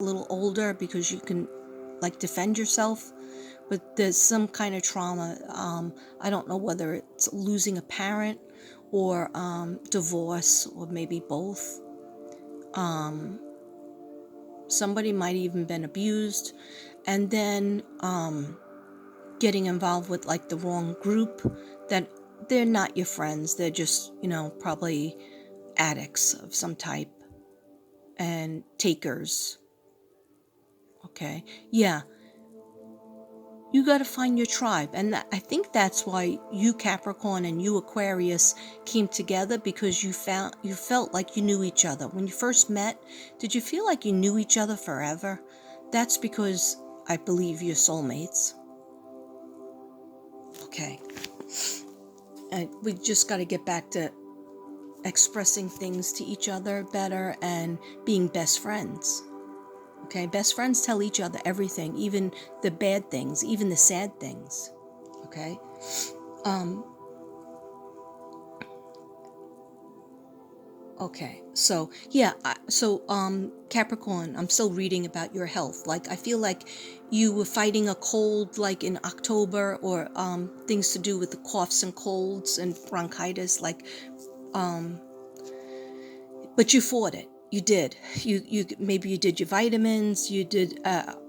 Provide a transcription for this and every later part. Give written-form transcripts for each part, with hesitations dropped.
a little older because you can like defend yourself, but there's some kind of trauma. I don't know whether it's losing a parent or divorce or maybe both. Somebody might even been abused, and then getting involved with like the wrong group that they're not your friends. They're just, probably addicts of some type and takers. Okay. Yeah. You got to find your tribe. And I think that's why you Capricorn and you Aquarius came together, because you felt like you knew each other. When you first met, did you feel like you knew each other forever? That's because I believe you're soulmates. Okay. And we just got to get back to expressing things to each other better and being best friends. Okay, best friends tell each other everything, even the bad things, even the sad things. Okay. Okay, so yeah, Capricorn, I'm still reading about your health. Like, I feel like you were fighting a cold, like in October, or things to do with the coughs and colds and bronchitis. Like, but you fought it. You did. You maybe you did your vitamins. You did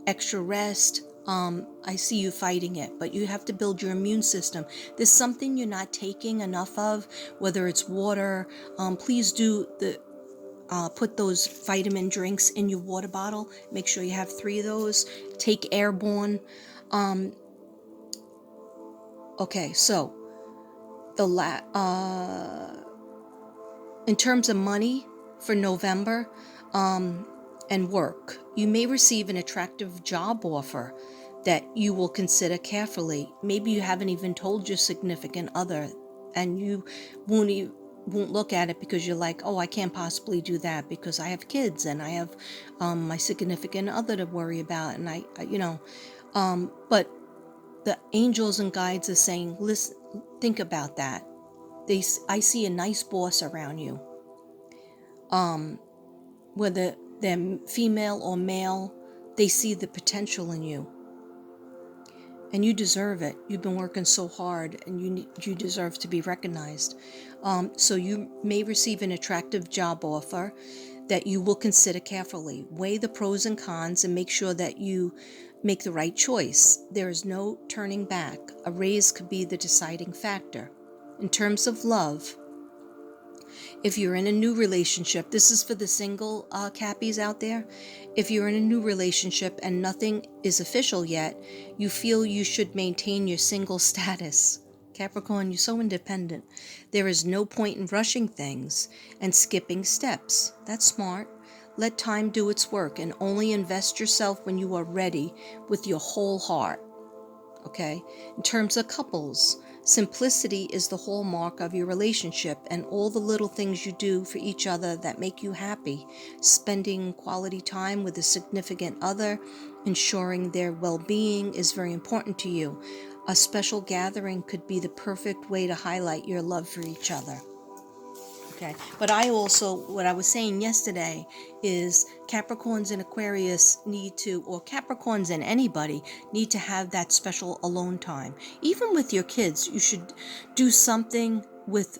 extra rest. I see you fighting it, but you have to build your immune system. There's something you're not taking enough of, whether it's water. Please do the put those vitamin drinks in your water bottle. Make sure you have 3 of those. Take Airborne. Okay, so in terms of money for November and work, you may receive an attractive job offer that you will consider carefully. Maybe you haven't even told your significant other, and you won't look at it because you're like, oh, I can't possibly do that because I have kids and I have my significant other to worry about, and but the angels and guides are saying, listen, think about that. I see a nice boss around you, whether they're female or male. They see the potential in you, and you deserve it. You've been working so hard, and you deserve to be recognized. So you may receive an attractive job offer that you will consider carefully. Weigh the pros and cons and make sure that you make the right choice. There is no turning back. A raise could be the deciding factor. In terms of love, if you're in a new relationship, this is for the single Cappies out there. If you're in a new relationship and nothing is official yet, you feel you should maintain your single status. Capricorn, you're so independent. There is no point in rushing things and skipping steps. That's smart. Let time do its work and only invest yourself when you are ready with your whole heart. Okay? In terms of couples, simplicity is the hallmark of your relationship, and all the little things you do for each other that make you happy. Spending quality time with a significant other, ensuring their well-being is very important to you. A special gathering could be the perfect way to highlight your love for each other. Okay. But what I was saying yesterday is Capricorns and Aquarius need to, or Capricorns and anybody, need to have that special alone time. Even with your kids, you should do something with,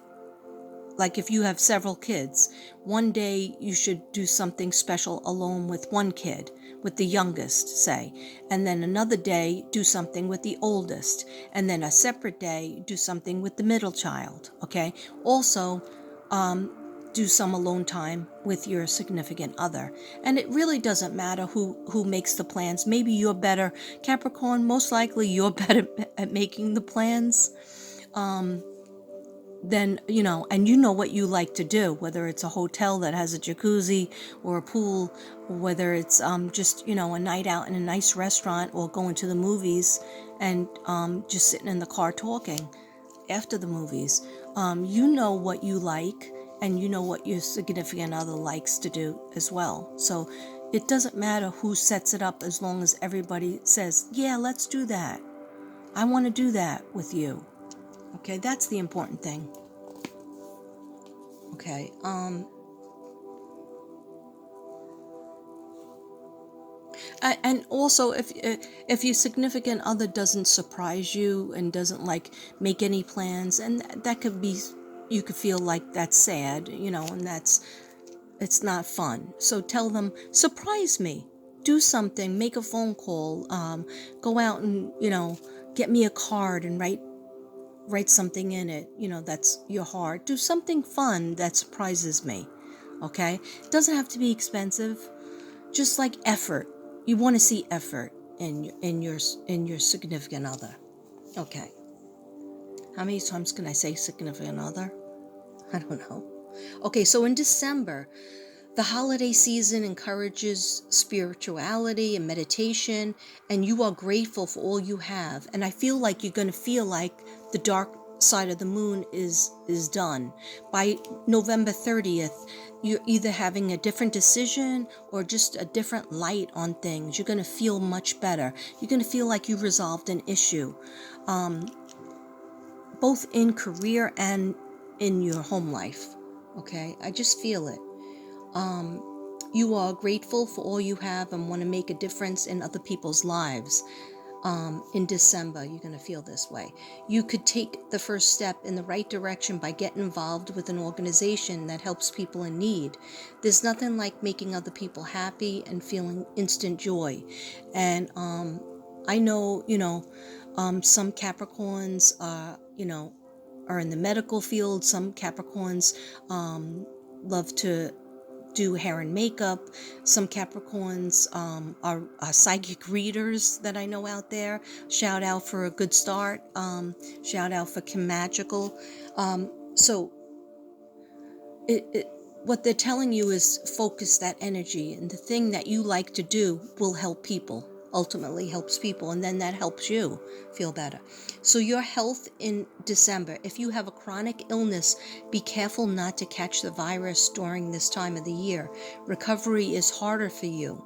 like if you have several kids, one day you should do something special alone with one kid, with the youngest, say, and then another day do something with the oldest, and then a separate day do something with the middle child. Okay. Also, do some alone time with your significant other. And it really doesn't matter who makes the plans. Maybe you're better, Capricorn, most likely you're better at making the plans than, and you know what you like to do, whether it's a hotel that has a jacuzzi or a pool, or whether it's just, a night out in a nice restaurant, or going to the movies and just sitting in the car talking after the movies. You know what you like, and you know what your significant other likes to do as well. So it doesn't matter who sets it up, as long as everybody says, yeah, let's do that. I want to do that with you. Okay, that's the important thing. Okay, And also, if your significant other doesn't surprise you and doesn't like make any plans, and that could be, you could feel like that's sad, and it's not fun. So tell them, surprise me, do something, make a phone call, go out and get me a card and write something in it, that's your heart. Do something fun that surprises me. Okay, it doesn't have to be expensive. Just like effort, you want to see effort in your significant other. Okay, how many times can I say significant other? I don't know. Okay, so in December, the holiday season encourages spirituality and meditation, and you are grateful for all you have. And I feel like you're going to feel like the dark side of the moon is done. By November 30th, you're either having a different decision or just a different light on things. You're going to feel much better. You're going to feel like you resolved an issue, both in career and in your home life. Okay, I just feel it. You are grateful for all you have and want to make a difference in other people's lives. In December, you're going to feel this way. You could take the first step in the right direction by getting involved with an organization that helps people in need. There's nothing like making other people happy and feeling instant joy. And I know, some Capricorns are in the medical field. Some Capricorns love to do hair and makeup. Some Capricorns are psychic readers that I know out there. Shout out for a good start. Shout out for Kim Magical. So what they're telling you is focus that energy, and the thing that you like to do will help people. Ultimately helps people, and then that helps you feel better. So your health in December, if you have a chronic illness, be careful not to catch the virus during this time of the year. Recovery is harder for you.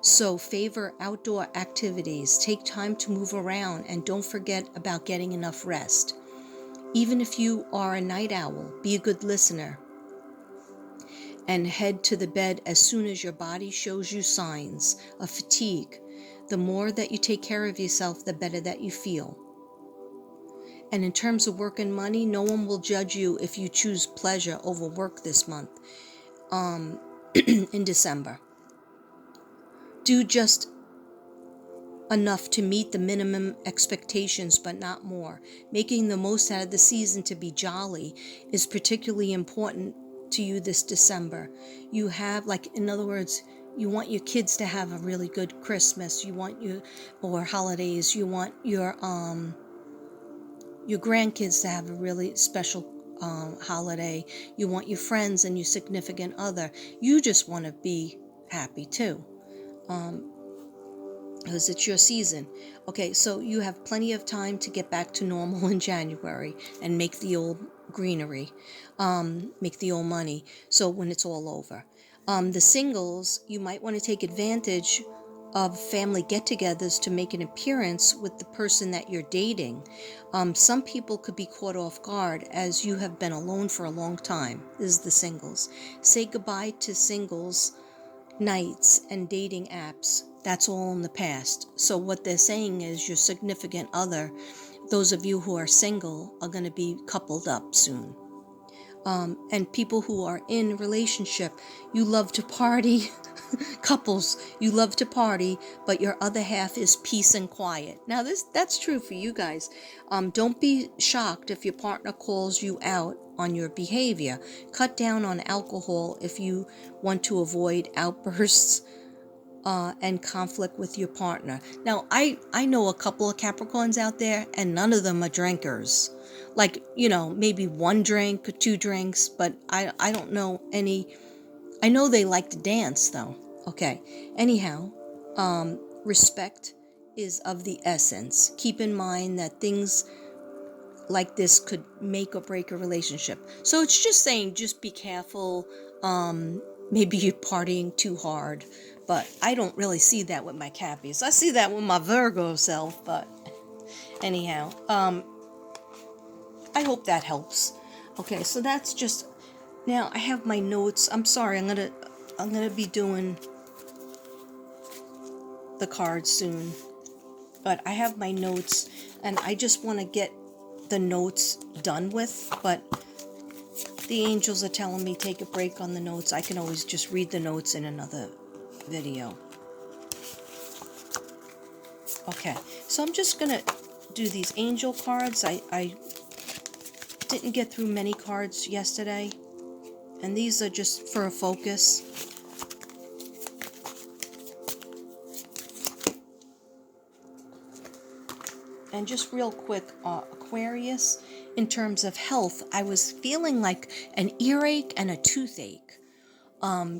So favor outdoor activities, take time to move around, and don't forget about getting enough rest. Even if you are a night owl, be a good listener and head to the bed as soon as your body shows you signs of fatigue. The more that you take care of yourself, the better that you feel. And in terms of work and money, no one will judge you if you choose pleasure over work this month, in December. Do just enough to meet the minimum expectations, but not more. Making the most out of the season to be jolly is particularly important to you this December. You have, in other words, you want your kids to have a really good Christmas. You want or holidays. You want your grandkids to have a really special holiday. You want your friends and your significant other. You just want to be happy too, because it's your season. Okay, so you have plenty of time to get back to normal in January and make the old greenery, make the old money. So when it's all over. The singles, you might want to take advantage of family get-togethers to make an appearance with the person that you're dating. Some people could be caught off guard as you have been alone for a long time. This is the singles. Say goodbye to singles nights and dating apps. That's all in the past. So what they're saying is your significant other, those of you who are single, are going to be coupled up soon. And people who are in relationship, you love to party. Couples, you love to party, but your other half is peace and quiet. Now that's true for you guys. Don't be shocked if your partner calls you out on your behavior. Cut down on alcohol if you want to avoid outbursts and conflict with your partner. Now, I know a couple of Capricorns out there, and none of them are drinkers. Maybe one drink or two drinks, but I don't know any. I know they like to dance, though. Okay. Anyhow, respect is of the essence. Keep in mind that things like this could make or break a relationship. So it's just saying, just be careful. Maybe you're partying too hard, but I don't really see that with my Cappies. I see that with my Virgo self, but anyhow, I hope that helps. Okay, so that's just, now I have my notes. I'm sorry, I'm gonna be doing the cards soon. But I have my notes, and I just want to get the notes done with. But the angels are telling me take a break on the notes. I can always just read the notes in another video. Okay, so I'm just going to do these angel cards. I didn't get through many cards yesterday, and these are just for a focus. And just real quick, Aquarius, in terms of health, I was feeling like an earache and a toothache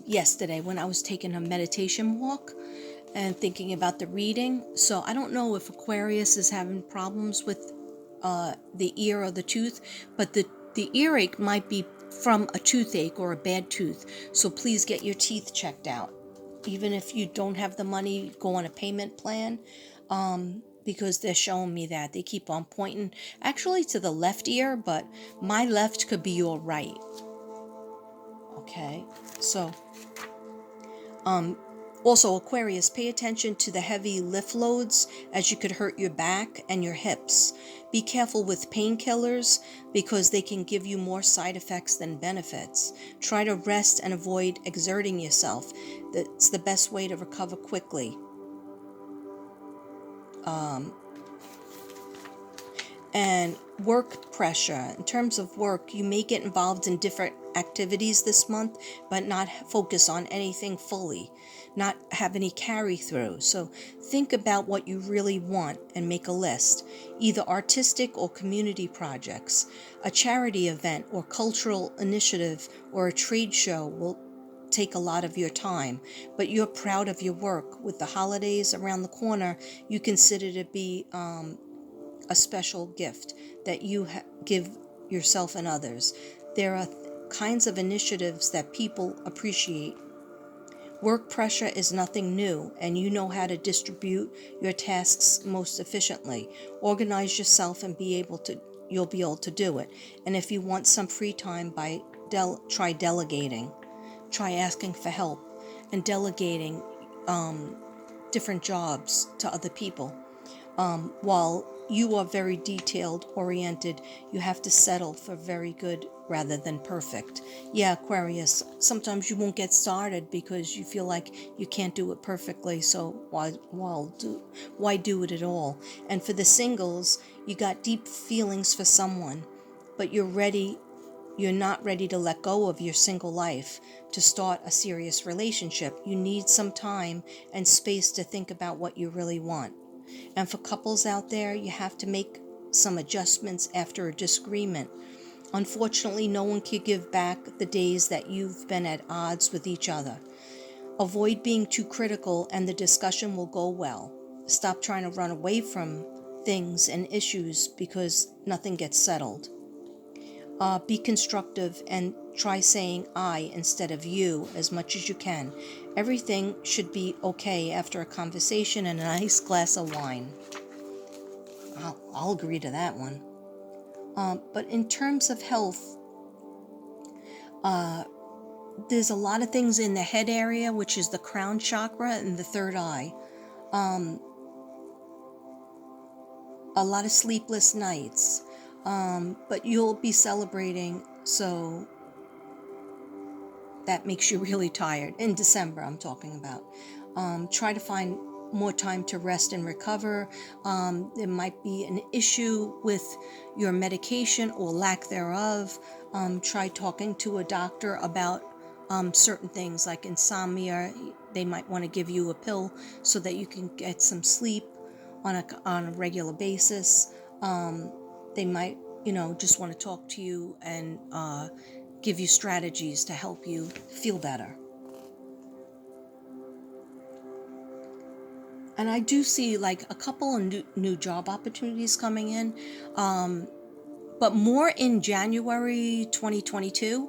yesterday when I was taking a meditation walk and thinking about the reading. So I don't know if Aquarius is having problems with the ear or the tooth, but the earache might be from a toothache or a bad tooth. So please get your teeth checked out. Even if you don't have the money, go on a payment plan, because they're showing me that. They keep on pointing actually to the left ear, but my left could be your right. Okay, so also, Aquarius, pay attention to the heavy lift loads as you could hurt your back and your hips. Be careful with painkillers because they can give you more side effects than benefits. Try to rest and avoid exerting yourself. That's the best way to recover quickly. And work pressure. In terms of work, you may get involved in different activities this month, but not focus on anything fully, not have any carry through. So think about what you really want and make a list, either artistic or community projects. A charity event or cultural initiative or a trade show will take a lot of your time, but you're proud of your work. With the holidays around the corner, you consider to be a special gift that you give yourself and others. There are kinds of initiatives that people appreciate. Work pressure is nothing new, and you know how to distribute your tasks most efficiently. Organize yourself and you'll be able to do it. And if you want some free time, try delegating. Try asking for help and delegating different jobs to other people. While you are very detailed oriented, you have to settle for very good rather than perfect. Yeah, Aquarius, sometimes you won't get started because you feel like you can't do it perfectly, so why do it at all? And for the singles, you got deep feelings for someone, but you're not ready to let go of your single life to start a serious relationship. You need some time and space to think about what you really want. And for couples out there, you have to make some adjustments after a disagreement. Unfortunately, no one can give back the days that you've been at odds with each other. Avoid being too critical and the discussion will go well. Stop trying to run away from things and issues because nothing gets settled. Be constructive and try saying I instead of you as much as you can. Everything should be okay after a conversation and a nice glass of wine. I'll agree to that one. But in terms of health, there's a lot of things in the head area, which is the crown chakra and the third eye. A lot of sleepless nights. But you'll be celebrating, so that makes you really tired. In December, I'm talking about. Try to find more time to rest and recover. There might be an issue with your medication or lack thereof. Try talking to a doctor about certain things like insomnia. They might want to give you a pill so that you can get some sleep on a regular basis. They might, just want to talk to you and give you strategies to help you feel better. And I do see like a couple of new job opportunities coming in, but more in January 2022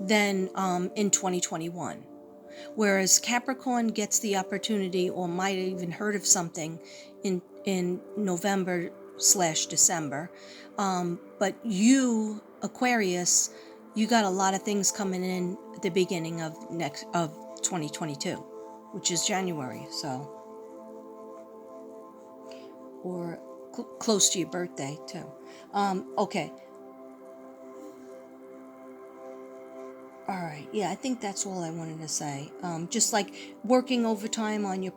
than in 2021. Whereas Capricorn gets the opportunity or might have even heard of something in November/December. But you, Aquarius, you got a lot of things coming in at the beginning of 2022, which is January. So or close to your birthday too. Okay. All right. Yeah, I think that's all I wanted to say. Just like working overtime on your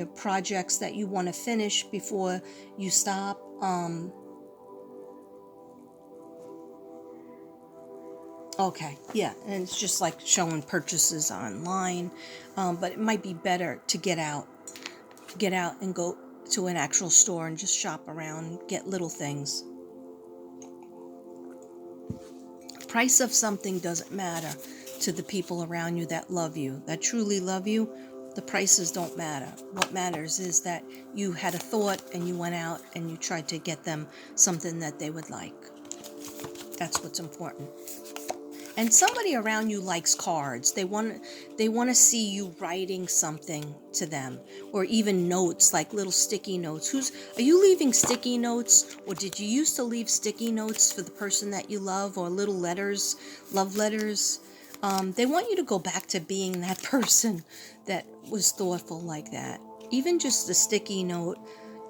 projects that you want to finish before you stop. Okay. Yeah, and it's just like showing purchases online, but it might be better to get out and go to an actual store and just shop around, get little things. Price of something doesn't matter to the people around you that love you, that truly love you. The prices don't matter. What matters is that you had a thought and you went out and you tried to get them something that they would like. That's what's important. And somebody around you likes cards. They want to see you writing something to them, or even notes, like little sticky notes. Are you leaving sticky notes, or did you used to leave sticky notes for the person that you love, or little letters, love letters? They want you to go back to being that person that was thoughtful like that. Even just a sticky note,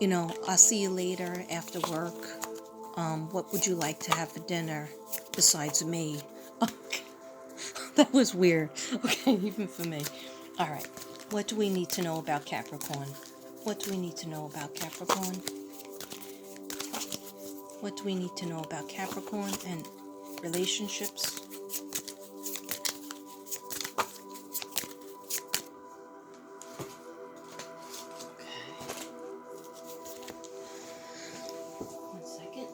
I'll see you later after work. What would you like to have for dinner besides me? That was weird. Okay, even for me. All right. What do we need to know about Capricorn? What do we need to know about Capricorn? What do we need to know about Capricorn and relationships? One second.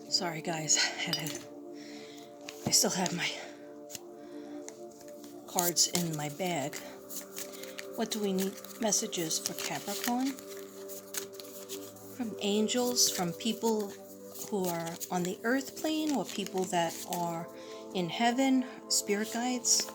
Sorry, guys. I still have my cards in my bag. What do we need? Messages for Capricorn? From angels, from people who are on the earth plane, or people that are in heaven, spirit guides.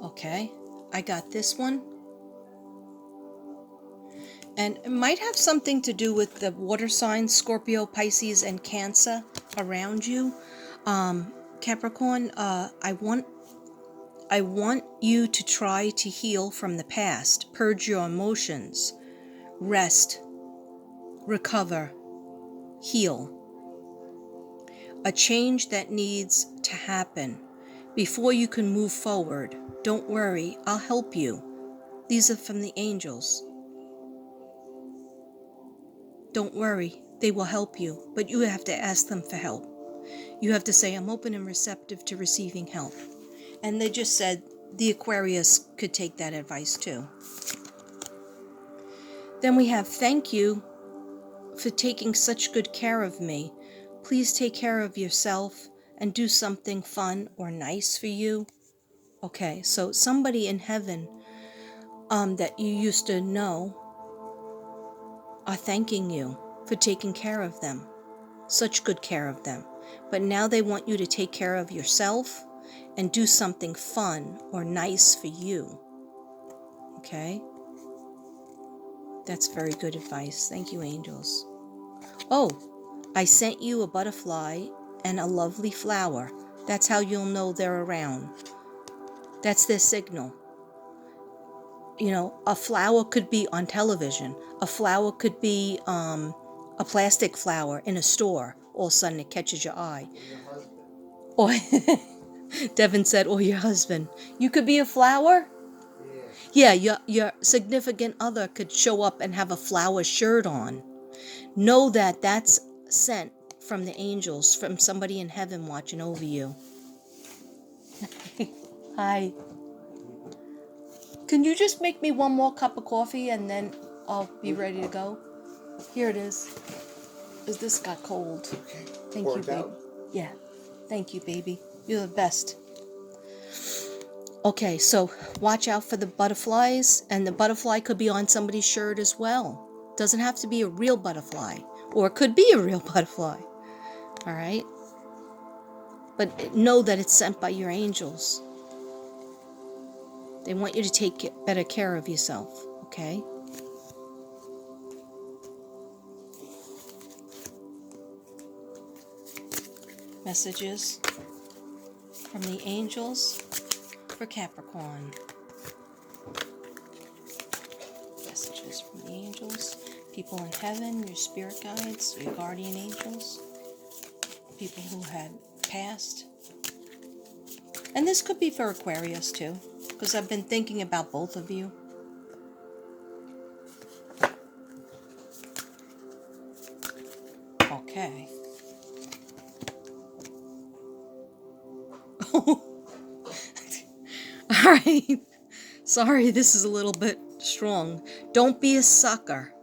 Okay, I got this one. And it might have something to do with the water signs, Scorpio, Pisces, and Cancer around you. Capricorn, I want you to try to heal from the past, purge your emotions, rest, recover, heal. A change that needs to happen before you can move forward. Don't worry, I'll help you. These are from the angels. Don't worry, they will help you, but you have to ask them for help. You have to say, I'm open and receptive to receiving help. And they just said the Aquarius could take that advice too. Then we have, thank you for taking such good care of me. Please take care of yourself and do something fun or nice for you. Okay, so somebody in heaven that you used to know are thanking you for taking care of them. Such good care of them. But now they want you to take care of yourself and do something fun or nice for you. Okay? That's very good advice. Thank you, angels. Oh, I sent you a butterfly and a lovely flower. That's how you'll know they're around. That's their signal. A flower could be on television. A flower could be a plastic flower in a store. All of a sudden it catches your eye. Or Devin said, or your husband. You could be a flower? Yeah, your significant other could show up and have a flower shirt on. Know that that's sent from the angels, from somebody in heaven watching over you. Hi. Can you just make me one more cup of coffee and then I'll be ready to go? Here it is. This got cold. Okay. Thank you, babe. Yeah. Thank you, baby. You're the best. Okay, so watch out for the butterflies, and the butterfly could be on somebody's shirt as well. Doesn't have to be a real butterfly, or it could be a real butterfly. All right? But know that it's sent by your angels. They want you to take better care of yourself, okay? Messages from the angels for Capricorn. Messages from the angels, people in heaven, your spirit guides, your guardian angels, people who had passed. And this could be for Aquarius too, because I've been thinking about both of you. Okay. All right. Sorry, this is a little bit strong. Don't be a sucker.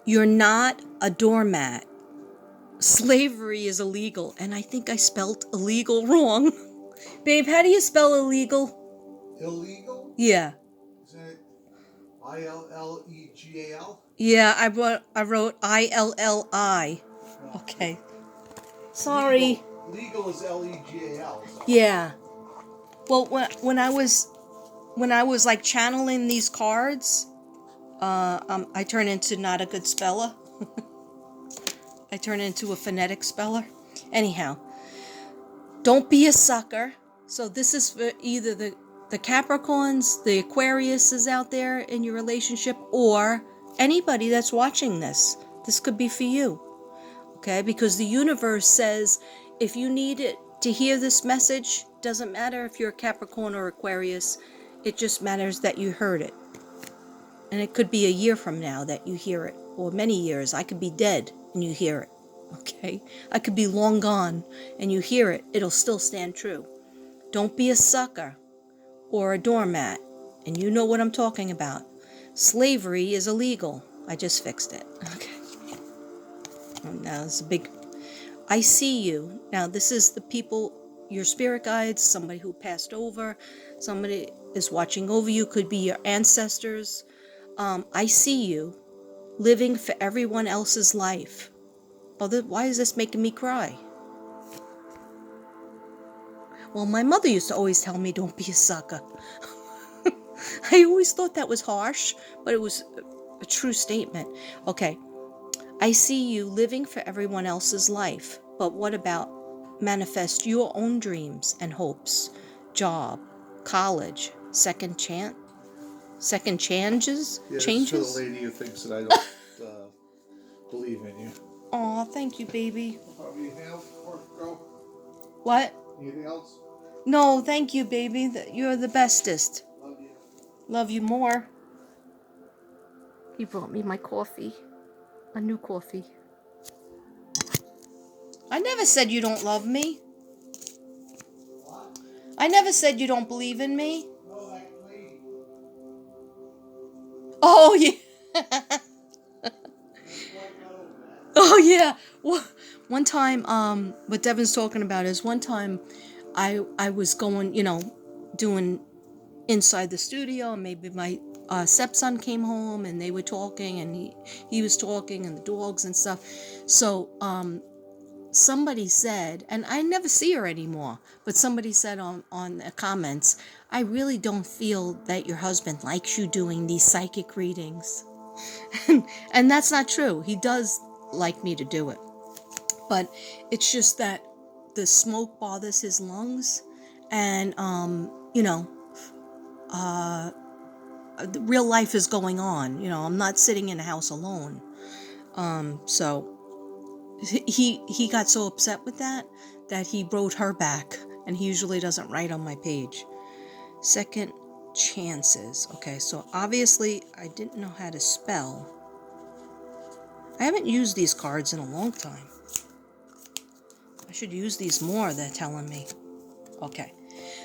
You're not a doormat. Slavery is illegal, and I think I spelled illegal wrong. Babe, how do you spell illegal? Illegal? Yeah. Is it I-L-L-E-G-A-L? Yeah, I wrote I-L-L-I. Okay. Sorry. Legal is L-E-G-A-L. So. Yeah. Well, when I was like channeling these cards, I turn into not a good speller. I turn into a phonetic speller. Anyhow, don't be a sucker. So this is for either the Capricorns, the Aquariuses out there in your relationship, or anybody that's watching this. This could be for you. Okay? Because the universe says if you need it to hear this message, doesn't matter if you're a Capricorn or Aquarius, it just matters that you heard it. And it could be a year from now that you hear it, or many years. I could be dead and you hear it, okay? I could be long gone and you hear it. It'll still stand true. Don't be a sucker or a doormat, and you know what I'm talking about. Slavery is illegal. I just fixed it, okay? Now it's a big... I see you. Now this is the people, your spirit guides, somebody who passed over, somebody is watching over you, could be your ancestors. I see you living for everyone else's life. Oh, why is this making me cry? Well, my mother used to always tell me, don't be a sucker. I always thought that was harsh, but it was a true statement. Okay, I see you living for everyone else's life, but what about manifest your own dreams and hopes? Job, college, second chance? Second changes? Yeah, Changes? it's for the lady who thinks that I don't believe in you. Aw, thank you, baby. Anything else before we go? What? Anything else? No, thank you, baby. You're the bestest. Love you. Love you more. He brought me my coffee. A new coffee. I never said you don't love me. What? I never said you don't believe in me. No, that lady. Oh, yeah. Oh, yeah. One time, what Devin's talking about is one time I was going, doing inside the studio, and maybe my stepson came home and they were talking, and he was talking, and the dogs and stuff. So somebody said, and I never see her anymore, but somebody said on the comments, I really don't feel that your husband likes you doing these psychic readings. And that's not true. He does like me to do it. But it's just that the smoke bothers his lungs, and the real life is going on. I'm not sitting in a house alone. So he got so upset with that he wrote her back, and he usually doesn't write on my page. Second chances. Okay, so obviously I didn't know how to spell. I haven't used these cards in a long time. I should use these more, they're telling me. Okay.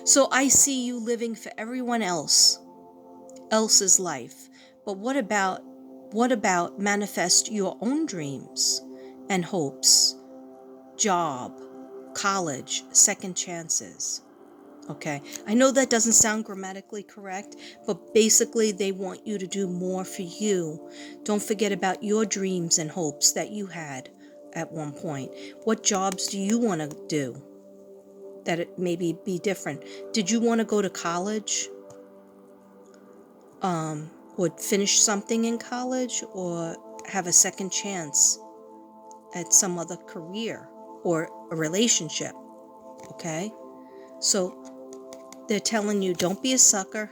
So I see you living for everyone else's life. But what about manifest your own dreams and hopes? job, college, second chances. Okay, I know that doesn't sound grammatically correct, but basically they want you to do more for you. Don't forget about your dreams and hopes that you had at one point. What jobs do you want to do that it maybe be different? Did you want to go to college? Or finish something in college, or have a second chance at some other career or a relationship? Okay, so they're telling you, don't be a sucker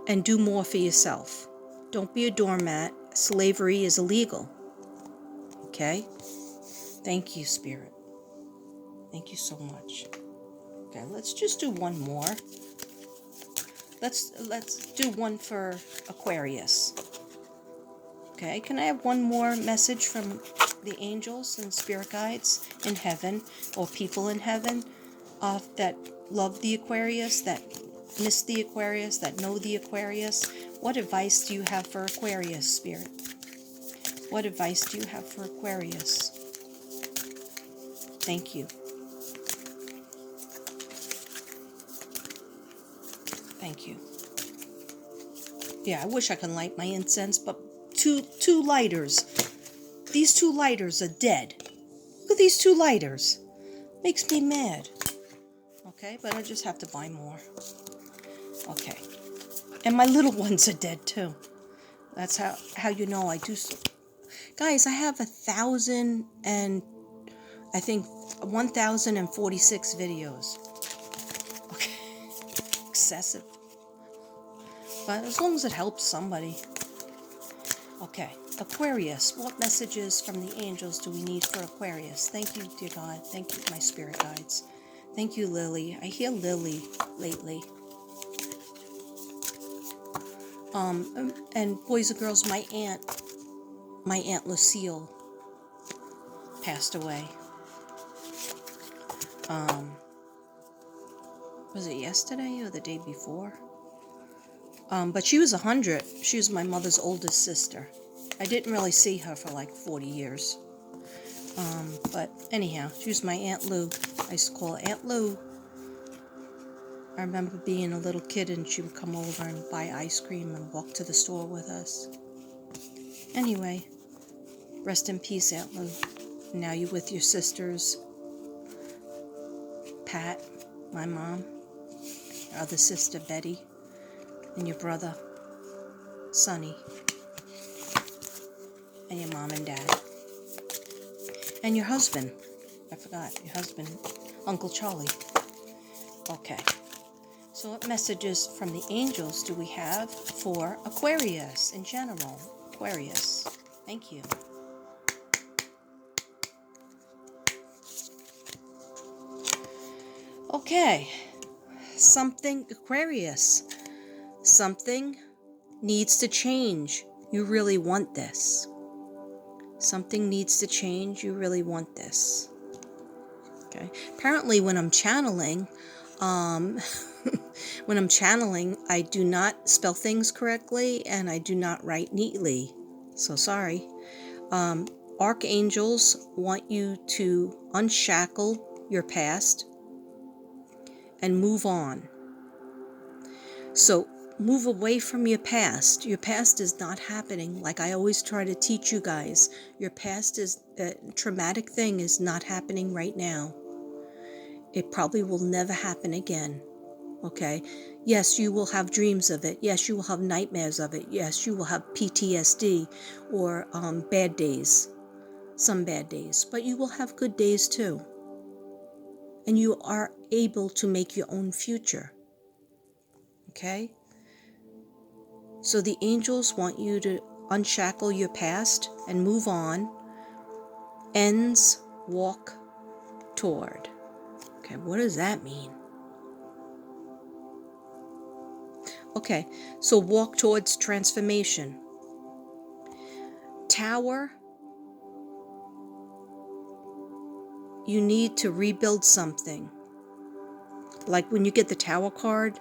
and do more for yourself. Don't be a doormat. Slavery is illegal. Okay? Thank you, Spirit. Thank you so much. Okay, let's just do one more. Let's do one for Aquarius. Okay, can I have one more message from the angels and spirit guides in heaven, or people in heaven, that love the Aquarius, that miss the Aquarius, that know the Aquarius? What advice do you have for Aquarius, Spirit? What advice do you have for Aquarius? Thank you. Thank you. Yeah, I wish I could light my incense, but two lighters. These 2 lighters are dead. Look at these 2 lighters. Makes me mad. Okay, but I just have to buy more. Okay. And my little ones are dead too. That's how you know I do so. Guys, I have 1,046 videos. Okay. Excessive. But as long as it helps somebody. Okay. Aquarius, what messages from the angels do we need for Aquarius? Thank you, dear God. Thank you, my spirit guides. Thank you, Lily. I hear Lily lately. And boys and girls, my Aunt Lucille passed away. Was it yesterday or the day before? But she was 100. She was my mother's oldest sister. I didn't really see her for like 40 years. But anyhow, she was my Aunt Lou. I used to call her Aunt Lou. I remember being a little kid and she would come over and buy ice cream and walk to the store with us. Anyway, rest in peace, Aunt Lou. Now you're with your sisters, Pat, my mom, your other sister, Betty, and your brother, Sonny, and your mom and dad. And your husband. I forgot. Your husband, Uncle Charlie. Okay. So what messages from the angels do we have for Aquarius in general? Aquarius. Thank you. Okay. Aquarius. Something needs to change. You really want this. Something needs to change. You really want this. Okay. Apparently, when I'm channeling, I do not spell things correctly and I do not write neatly. So sorry. Archangels want you to unshackle your past and move on. So move away from your past. Your past is not happening. Like I always try to teach you guys, your past is a traumatic thing is not happening right now. It probably will never happen again. Okay? Yes, you will have dreams of it. Yes, you will have nightmares of it. Yes, you will have PTSD or bad days. Some bad days. But you will have good days too. And you are able to make your own future. Okay? So the angels want you to unshackle your past and move on. Ends, walk toward. Okay, what does that mean? Okay, so walk towards transformation. Tower, you need to rebuild something. Like when you get the Tower card,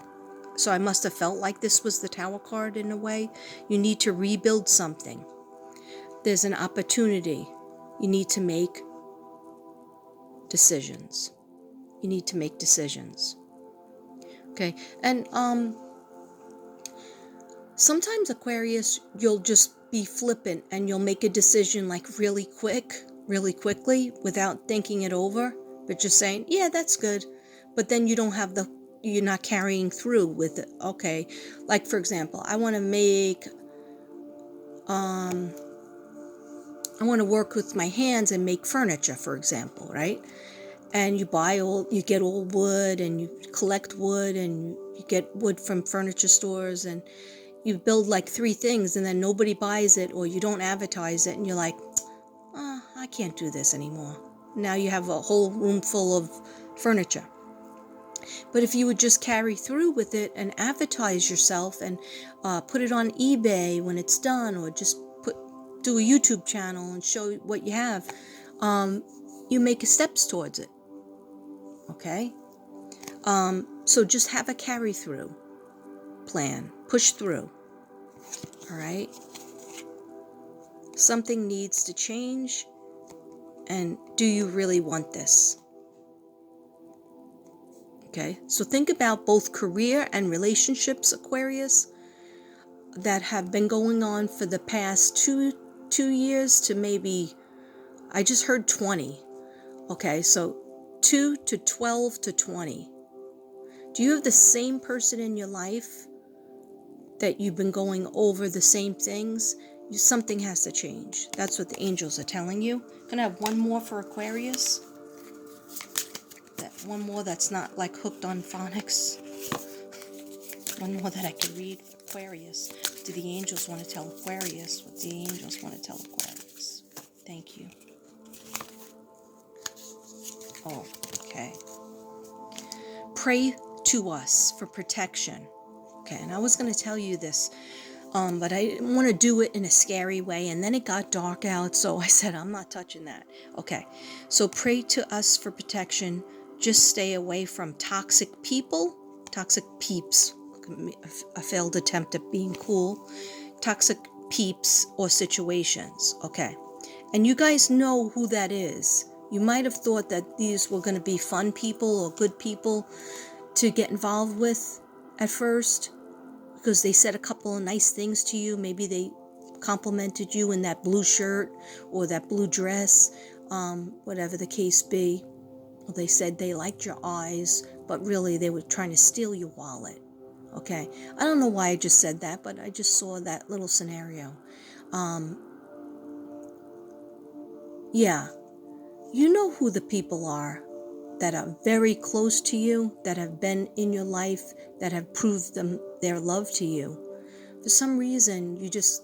so I must have felt like this was the Tower card in a way. You need to rebuild something. There's an opportunity. You need to make decisions. You need to make decisions. Okay, and sometimes Aquarius, you'll just be flippant and you'll make a decision like really quickly without thinking it over, but just saying, yeah, that's good. But then you don't have you're not carrying through with it. Okay, like for example, I want to work with my hands and make furniture, for example, right? And you get all wood and you collect wood and you get wood from furniture stores and you build like 3 things and then nobody buys it or you don't advertise it and you're like, I can't do this anymore. Now you have a whole room full of furniture. But if you would just carry through with it and advertise yourself and put it on eBay when it's done, or just do a YouTube channel and show what you have, you make steps towards it. Okay? So just have a carry through plan. Push through. All right? Something needs to change. And do you really want this? Okay? So think about both career and relationships, Aquarius, that have been going on for the past two years to maybe, I just heard 20. Okay, so 2 to 12 to 20. Do you have the same person in your life that you've been going over the same things? Something has to change. That's what the angels are telling you. Can I have one more for Aquarius? One more that's not like hooked on phonics. One more that I can read for Aquarius. Do the angels want to tell Aquarius what the angels want to tell Aquarius? Thank you. Oh, okay. Pray to us for protection. Okay, and I was going to tell you this, but I didn't want to do it in a scary way, and then it got dark out, so I said, I'm not touching that. Okay, so pray to us for protection. Just stay away from toxic people, toxic peeps, a failed attempt at being cool, toxic peeps or situations, okay? And you guys know who that is. You might have thought that these were going to be fun people or good people to get involved with at first, because they said a couple of nice things to you. Maybe they complimented you in that blue shirt or that blue dress, whatever the case be. Well, they said they liked your eyes, but really they were trying to steal your wallet. Okay, I don't know why I just said that, but I just saw that little scenario. Yeah, you know who the people are that are very close to you, that have been in your life, that have proved their love to you. For some reason, you just